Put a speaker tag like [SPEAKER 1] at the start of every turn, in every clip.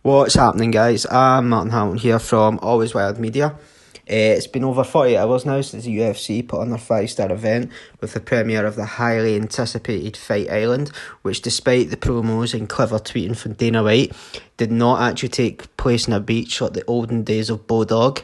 [SPEAKER 1] What's happening, guys? I'm Martin Hamilton here from Always Wild Media. It's been over 48 hours now since the UFC put on their 5-star event with the premiere of the highly anticipated Fight Island, which, despite the promos and clever tweeting from Dana White, did not actually take place on a beach like the olden days of Bodog,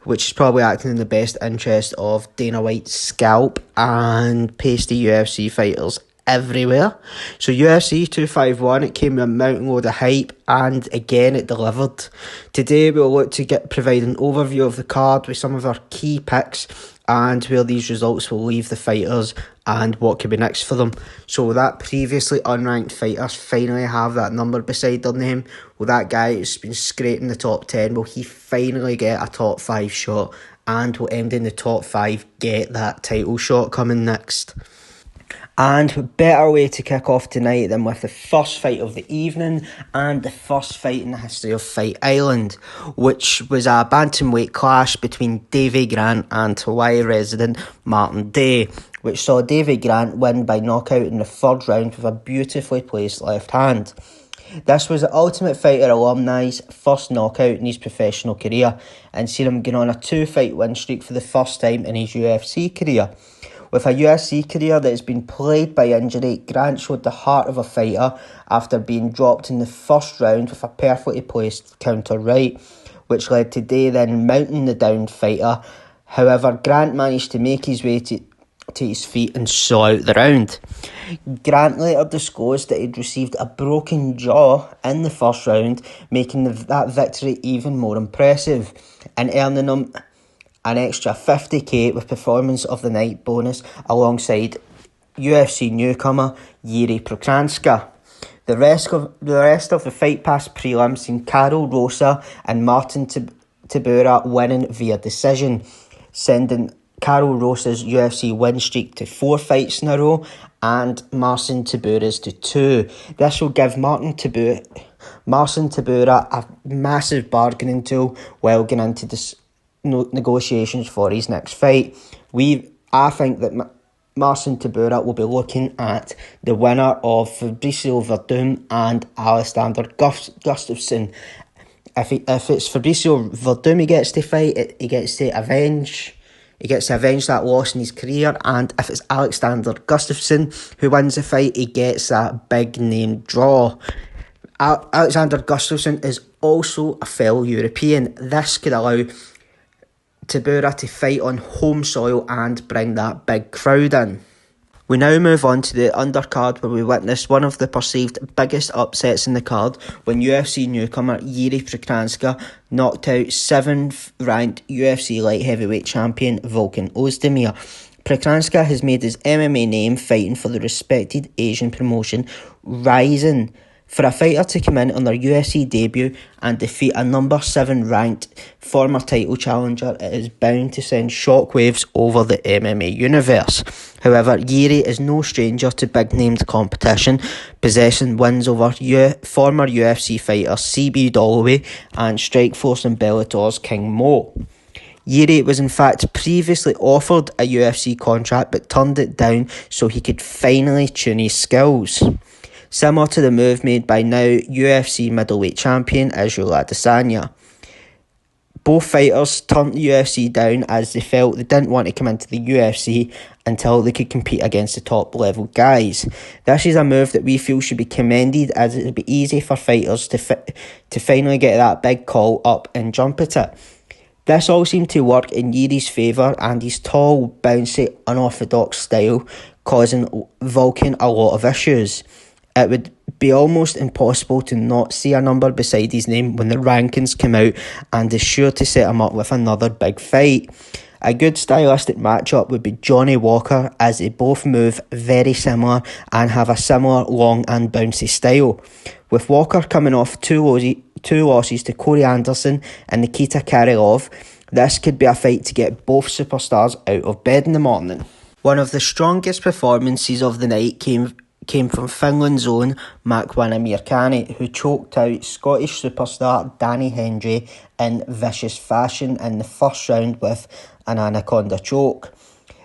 [SPEAKER 1] which is probably acting in the best interest of Dana White's scalp and pasty UFC fighters everywhere. So UFC 251, it came with a mountain load of hype, and again it delivered. Today we'll look to provide an overview of the card with some of our key picks and where these results will leave the fighters and what could be next for them. So will that previously unranked fighters finally have that number beside their name? Will that guy who's been scraping the top 10, will he finally get a top 5 shot, and will end in the top 5 get that title shot coming next? And better way to kick off tonight than with the first fight of the evening and the first fight in the history of Fight Island, which was a bantamweight clash between Davy Grant and Hawaii resident Martin Day, which saw Davy Grant win by knockout in the third round with a beautifully placed left hand. This was the Ultimate Fighter alumni's first knockout in his professional career, and seen him going on a 2-fight win streak for the first time in his UFC career. With a UFC career that has been plagued by injury, Grant showed the heart of a fighter after being dropped in the first round with a perfectly placed counter right, which led to Day then mounting the downed fighter. However, Grant managed to make his way to his feet and saw out the round. Grant later disclosed that he'd received a broken jaw in the first round, making that victory even more impressive and earning him an extra $50,000 with Performance of the Night bonus alongside UFC newcomer Yuri Prokranska. The rest of the Fight Pass prelims seen Karol Rosa and Martin Tybura winning via decision, sending Karol Rosa's UFC win streak to 4 fights in a row and Marcin Tybura's to 2. This will give Marcin Tybura a massive bargaining tool while going into this negotiations for his next fight. I think that Marcin Tybura will be looking at the winner of Fabricio Verdum and Alexander Gustafsson. If it's Fabricio Verdum he gets to fight, he gets to avenge that loss in his career, and if it's Alexander Gustafsson who wins the fight, he gets that big name draw. Alexander Gustafsson is also a fellow European. This could allow Tybura to fight on home soil and bring that big crowd in. We now move on to the undercard, where we witnessed one of the perceived biggest upsets in the card when UFC newcomer Yuri Prokranska knocked out 7th ranked UFC light heavyweight champion Volkan Ozdemir. Prokranska has made his MMA name fighting for the respected Asian promotion Rizin. For a fighter to come in on their UFC debut and defeat a number 7 ranked former title challenger, it is bound to send shockwaves over the MMA universe. However, Yuri is no stranger to big-named competition, possessing wins over former UFC fighters CB Dollaway and Strikeforce and Bellator's King Mo. Yuri was in fact previously offered a UFC contract but turned it down so he could finally tune his skills. Similar to the move made by now UFC middleweight champion Israel Adesanya. Both fighters turned the UFC down as they felt they didn't want to come into the UFC until they could compete against the top level guys. This is a move that we feel should be commended, as it would be easy for fighters to finally get that big call up and jump at it. This all seemed to work in Yuri's favour, and his tall, bouncy, unorthodox style causing Volkan a lot of issues. It would be almost impossible to not see a number beside his name when the rankings come out, and is sure to set him up with another big fight. A good stylistic matchup would be Johnny Walker, as they both move very similar and have a similar long and bouncy style. With Walker coming off two losses to Corey Anderson and Nikita Krylov, this could be a fight to get both superstars out of bed in the morning. One of the strongest performances of the night came from Finland's own Makwana Mirkani, who choked out Scottish superstar Danny Hendry in vicious fashion in the first round with an anaconda choke.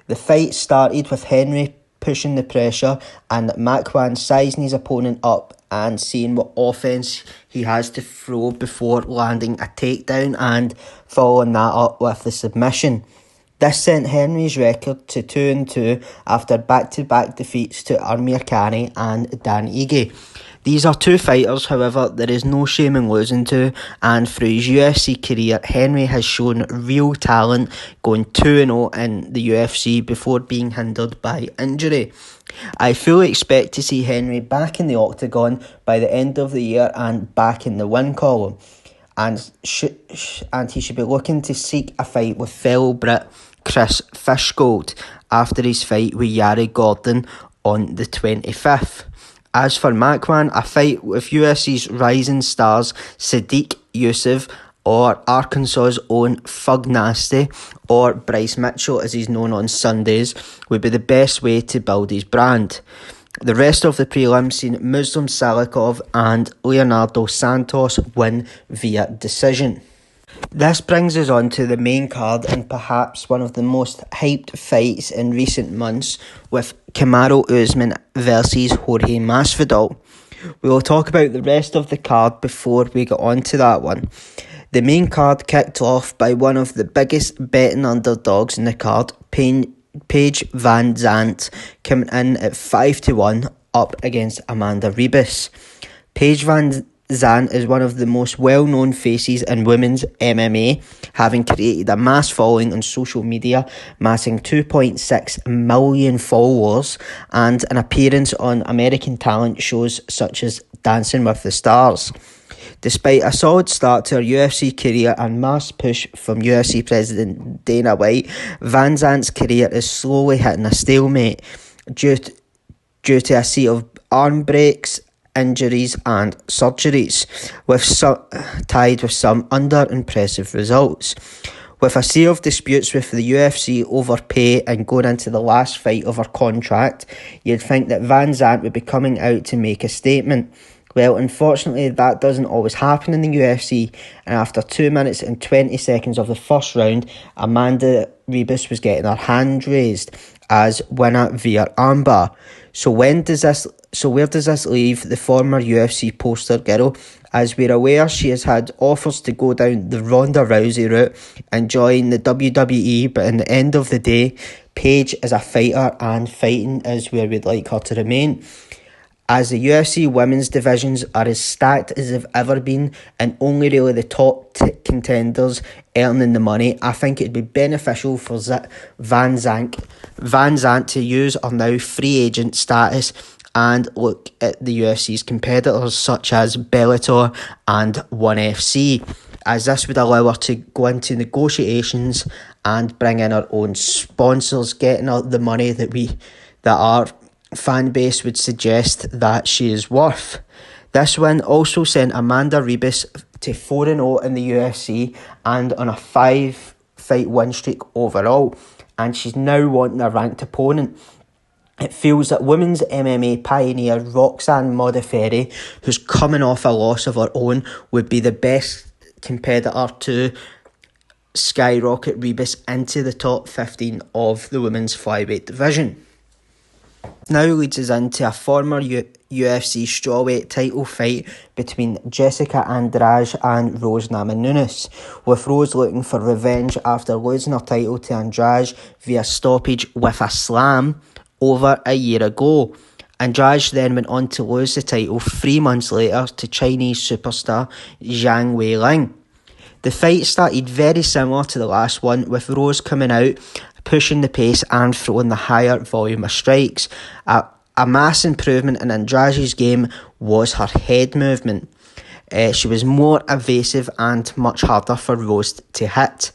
[SPEAKER 1] The fight started with Henry pushing the pressure and Makwan sizing his opponent up and seeing what offense he has to throw before landing a takedown and following that up with the submission. This sent Henry's record to 2-2 after back-to-back defeats to Amir Khani and Dan Ige. These are two fighters, however, there is no shame in losing to, and through his UFC career, Henry has shown real talent, going 2-0 in the UFC before being hindered by injury. I fully expect to see Henry back in the octagon by the end of the year and back in the win column, and he should be looking to seek a fight with fellow Brit Chris Fishgold after his fight with Yari Gordon on the 25th. As for Makwan, a fight with UFC's rising stars Sadiq Youssef or Arkansas's own Thug Nasty or Bryce Mitchell as he's known on Sundays would be the best way to build his brand. The rest of the prelims seen Muslim Salikov and Leonardo Santos win via decision. This brings us on to the main card and perhaps one of the most hyped fights in recent months with Kamaru Usman versus Jorge Masvidal. We will talk about the rest of the card before we get on to that one. The main card kicked off by one of the biggest betting underdogs in the card, Paige Van Zandt, coming in at 5-1 up against Amanda Ribas. Paige Van Zandt is one of the most well-known faces in women's MMA, having created a mass following on social media, amassing 2.6 million followers and an appearance on American talent shows such as Dancing with the Stars. Despite a solid start to her UFC career and mass push from UFC President Dana White, Van Zandt's career is slowly hitting a stalemate due to a sea of arm breaks, injuries and surgeries, tied with some under-impressive results. With a sea of disputes with the UFC over pay and going into the last fight of her contract, you'd think that Van Zandt would be coming out to make a statement. Well, unfortunately, that doesn't always happen in the UFC, and after 2 minutes and 20 seconds of the first round, Amanda Ribas was getting her hand raised as winner via armbar. So where does this leave the former UFC poster girl? As we're aware, she has had offers to go down the Ronda Rousey route and join the WWE, but in the end of the day, Paige is a fighter and fighting is where we'd like her to remain. As the UFC women's divisions are as stacked as they've ever been and only really the top contenders earning the money, I think it'd be beneficial for Van Zandt to use her now free agent status and look at the UFC's competitors such as Bellator and ONE FC, as this would allow her to go into negotiations and bring in her own sponsors, getting her the money that our fan base would suggest that she is worth. This win also sent Amanda Ribas to 4-0 in the UFC and on a 5-fight win streak overall, and she's now wanting a ranked opponent. It feels that women's MMA pioneer Roxanne Modafferi, who's coming off a loss of her own, would be the best competitor to skyrocket Ribas into the top 15 of the women's flyweight division. Now leads us into a former UFC strawweight title fight between Jessica Andrade and Rose Namajunas, with Rose looking for revenge after losing her title to Andrade via stoppage with a slam over a year ago. Andrade then went on to lose the title 3 months later to Chinese superstar Zhang Weiliang. The fight started very similar to the last one, with Rose coming out, pushing the pace and throwing the higher volume of strikes. A mass improvement in Andrade's game was her head movement. She was more evasive and much harder for Rose to hit.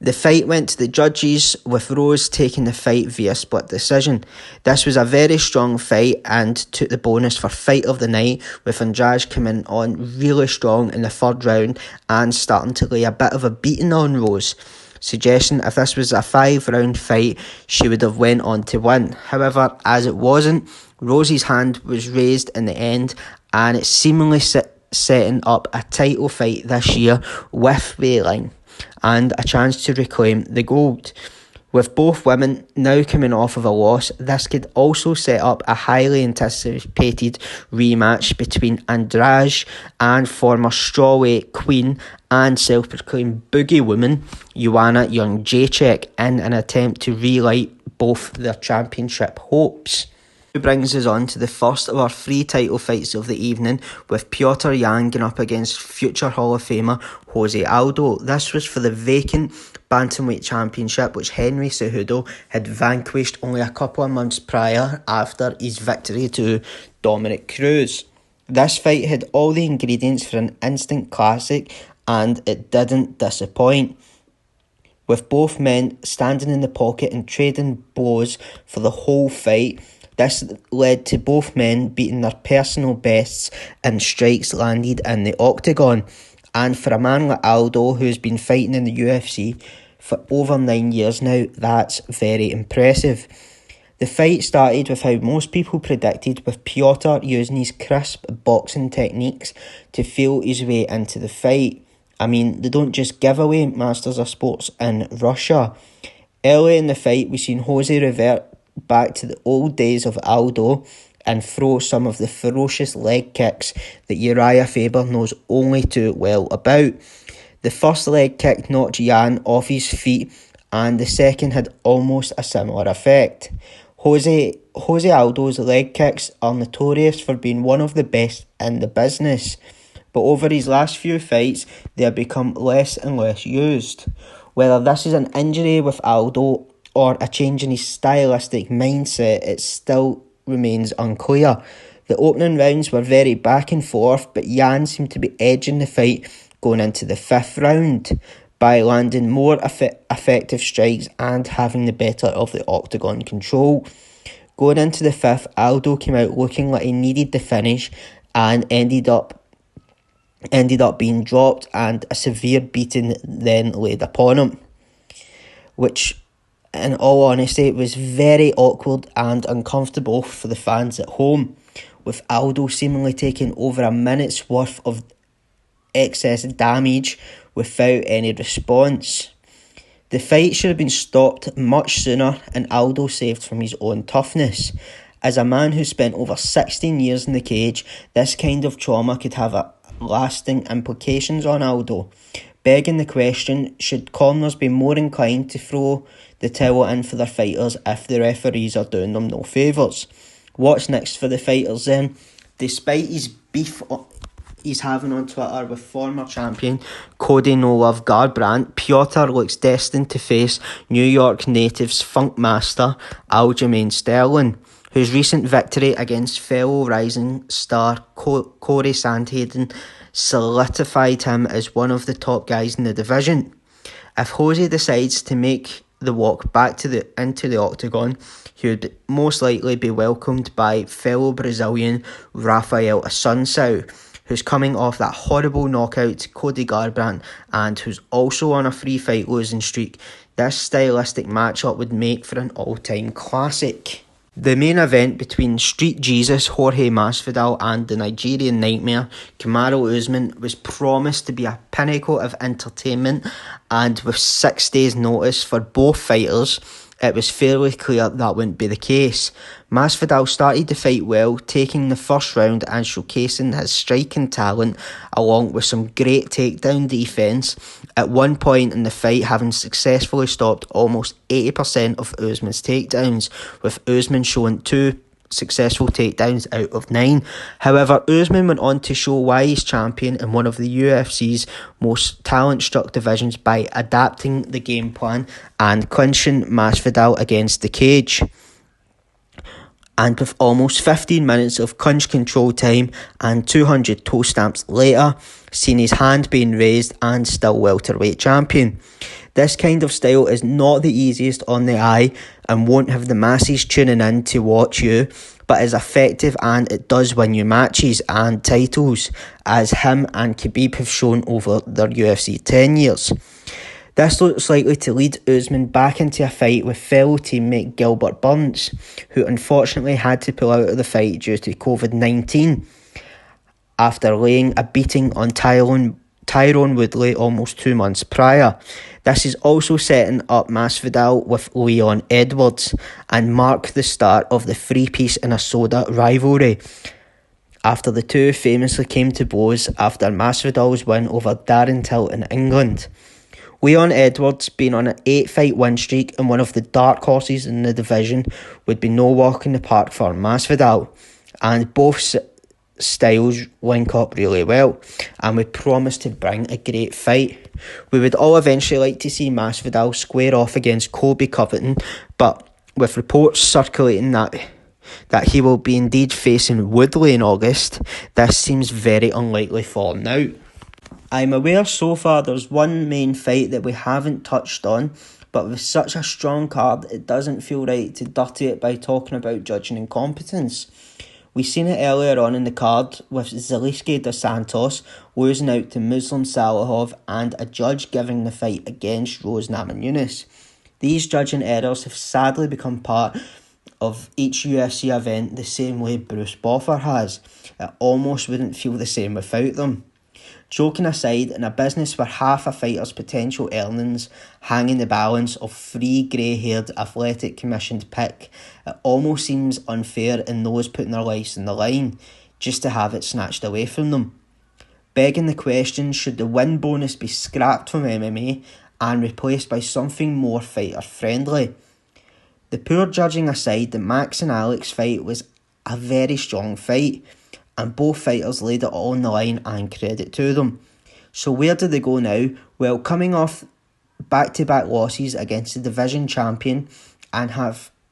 [SPEAKER 1] The fight went to the judges, with Rose taking the fight via split decision. This was a very strong fight and took the bonus for fight of the night, with Andrade coming on really strong in the third round and starting to lay a bit of a beating on Rose, suggesting if this was a 5-round fight, she would have went on to win. However, as it wasn't, Rose's hand was raised in the end, and it's seemingly setting up a title fight this year with Weiliang and a chance to reclaim the gold. With both women now coming off of a loss, this could also set up a highly anticipated rematch between Andrade and former strawweight queen and self-proclaimed boogie woman Joanna Jędrzejczyk in an attempt to relight both their championship hopes. Brings us on to the first of our 3 title fights of the evening, with Petr Yan going up against future Hall of Famer Jose Aldo. This was for the vacant bantamweight championship, which Henry Cejudo had vanquished only a couple of months prior after his victory to Dominic Cruz. This fight had all the ingredients for an instant classic, and it didn't disappoint. With both men standing in the pocket and trading blows for the whole fight, this led to both men beating their personal bests in strikes landed in the octagon. And for a man like Aldo, who's been fighting in the UFC for over 9 years now, that's very impressive. The fight started with how most people predicted, with Petr using his crisp boxing techniques to feel his way into the fight. I mean, they don't just give away Masters of Sports in Russia. Early in the fight, we seen Jose revert back to the old days of Aldo and throw some of the ferocious leg kicks that Uriah Faber knows only too well about. The first leg kick knocked Yan off his feet, and the second had almost a similar effect. Jose Aldo's leg kicks are notorious for being one of the best in the business, but over his last few fights they have become less and less used. Whether this is an injury with Aldo or a change in his stylistic mindset, it still remains unclear. The opening rounds were very back and forth, but Yan seemed to be edging the fight going into the 5th round by landing more effective strikes and having the better of the octagon control. Going into the 5th, Aldo came out looking like he needed the finish and ended up being dropped, and a severe beating then laid upon him, which, in all honesty, it was very awkward and uncomfortable for the fans at home, with Aldo seemingly taking over a minute's worth of excess damage without any response. The fight should have been stopped much sooner, and Aldo saved from his own toughness. As a man who spent over 16 years in the cage, this kind of trauma could have lasting implications on Aldo. Begging the question, should corners be more inclined to throw the towel in for their fighters if the referees are doing them no favours? What's next for the fighters then? Despite his beef he's having on Twitter with former champion Cody No Love Garbrandt, Petr looks destined to face New York native's funk master Aljamain Sterling, whose recent victory against fellow rising star Corey Sandhagen solidified him as one of the top guys in the division. If Jose decides to make the walk back into the octagon, he would most likely be welcomed by fellow Brazilian Rafael Assunção, who's coming off that horrible knockout to Cody Garbrandt and who's also on a 3-fight losing streak. This stylistic matchup would make for an all-time classic. The main event between Street Jesus Jorge Masvidal and the Nigerian Nightmare Kamaru Usman was promised to be a pinnacle of entertainment, and with 6 days notice for both fighters, it was fairly clear that wouldn't be the case. Masvidal started the fight well, taking the first round and showcasing his striking talent along with some great takedown defence, at one point in the fight having successfully stopped almost 80% of Usman's takedowns, with Usman showing 2 successful takedowns out of 9. However, Usman went on to show why he's champion in one of the UFC's most talent-struck divisions by adapting the game plan and clinching Masvidal against the cage. And with almost 15 minutes of clinch control time and 200 toe stamps later, seeing his hand being raised and still welterweight champion. This kind of style is not the easiest on the eye and won't have the masses tuning in to watch you, but is effective, and it does win you matches and titles, as him and Khabib have shown over their UFC 10 years. This looks likely to lead Usman back into a fight with fellow teammate Gilbert Burns, who unfortunately had to pull out of the fight due to COVID-19 after laying a beating on Tyrone Tyrone Woodley almost 2 months prior. This is also setting up Masvidal with Leon Edwards and mark the start of the three-piece in a soda rivalry, after the two famously came to blows after Masvidal's win over Darren Till in England. Leon Edwards, being on an 8-fight win streak and one of the dark horses in the division, would be no walk in the park for Masvidal, and both styles link up really well and would promise to bring a great fight. We would all eventually like to see Masvidal square off against Colby Covington, but with reports circulating that he will be indeed facing Woodley in August, this seems very unlikely for now. I'm aware so far there's one main fight that we haven't touched on, but with such a strong card, it doesn't feel right to dirty it by talking about judging incompetence. We seen it earlier on in the card with Zaleski dos Santos losing out to Muslim Salihov and a judge giving the fight against Rose Namajunas. These judging errors have sadly become part of each UFC event the same way Bruce Buffer has. It almost wouldn't feel the same without them. Joking aside, in a business where half a fighter's potential earnings hang in the balance of three grey-haired athletic commissioned pick, it almost seems unfair in those putting their lives on the line just to have it snatched away from them. Begging the question, should the win bonus be scrapped from MMA and replaced by something more fighter-friendly? The poor judging aside, the Max and Alex fight was a very strong fight, and both fighters laid it all on the line, and credit to them. So where do they go now? Well, coming off back-to-back losses against the division champion and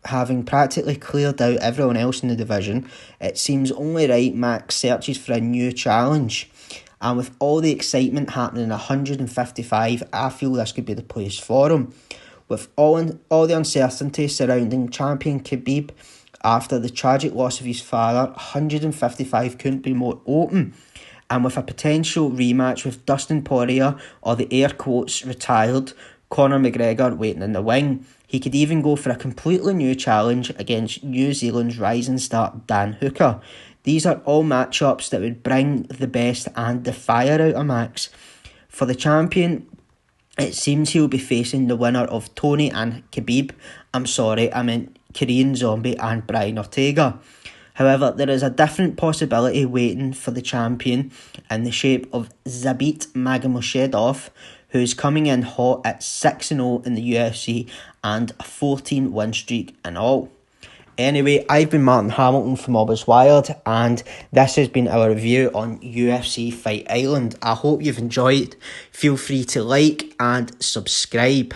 [SPEAKER 1] having practically cleared out everyone else in the division, it seems only right Max searches for a new challenge. And with all the excitement happening at 155, I feel this could be the place for him. With all the uncertainty surrounding champion Khabib after the tragic loss of his father, 155 couldn't be more open. And with a potential rematch with Dustin Poirier or the air quotes retired Conor McGregor waiting in the wing, he could even go for a completely new challenge against New Zealand's rising star Dan Hooker. These are all matchups that would bring the best and the fire out of Max. For the champion, it seems he'll be facing the winner of Tony and Khabib. I'm sorry, I meant Korean Zombie and Brian Ortega. However, there is a different possibility waiting for the champion in the shape of Zabit Magomedov, who's coming in hot at 6-0 in the UFC and a 14 win streak in all. Anyway, I've been Martin Hamilton from Always Wired, and this has been our review on UFC Fight Island. I hope you've enjoyed. Feel free to like and subscribe.